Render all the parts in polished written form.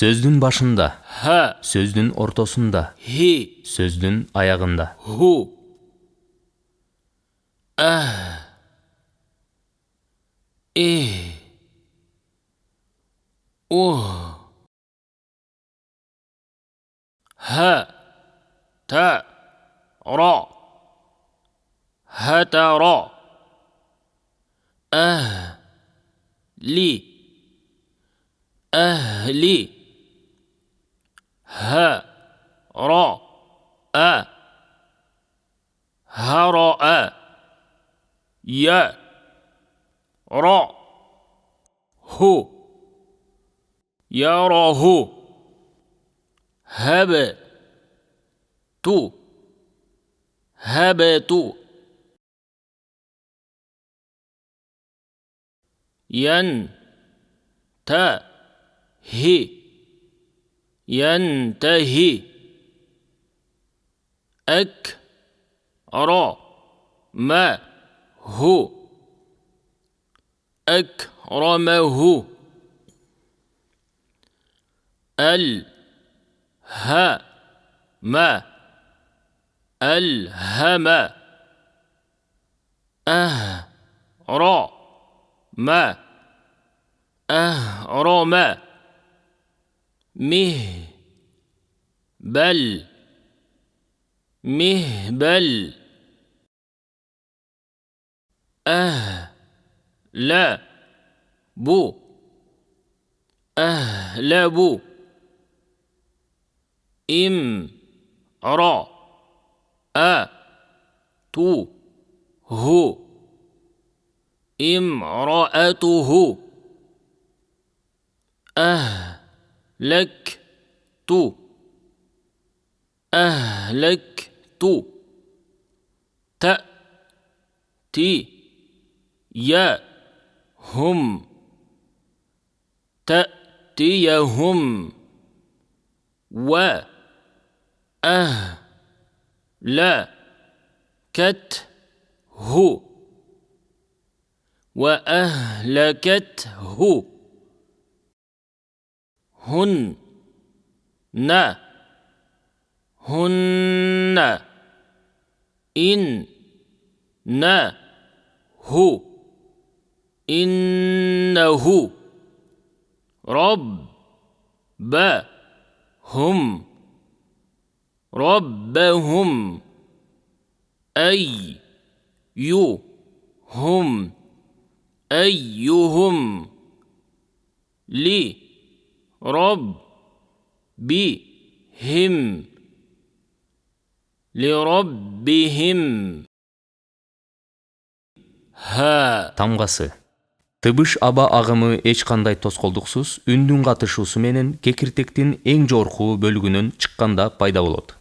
Сөздүн башында. ها Сөздүн ортосунда. هي Сөздүн аягында. هو إيه أوه ها تا را هترى لي أهلي ها را هرأ يا را هو يراه هب تو هبت ينتهي ينتهي أكرمه أكرمه ألهم ألهم أهرم أهرم مهبل مهبل أهلب أهلب امرأته أهلكت تأتيهم وأهلكته هن إنه ربهم أيهم لربهم ها Тамгасы. Тыбыш аба агымы эч кандай тоскоолдуксуз үндүн катышуусу менен кекиртектин эң жогорку бөлүгүнөн чыкканда пайда болот.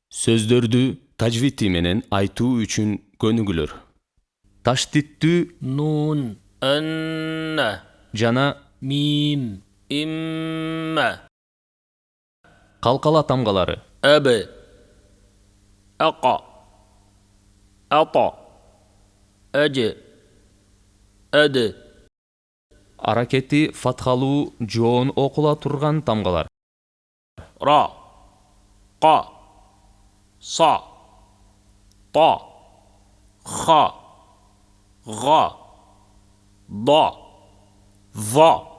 Сөздөрдү тажвити менен айтуу үчүн көнүгүлөр. Таштиттүү نون أن жана ميم إما калкала тамгалары. أب أقى أطى أج أد Аракети фатхалуу жоон окула турган тамгалар. را قا صا طا خا غا ضا ظا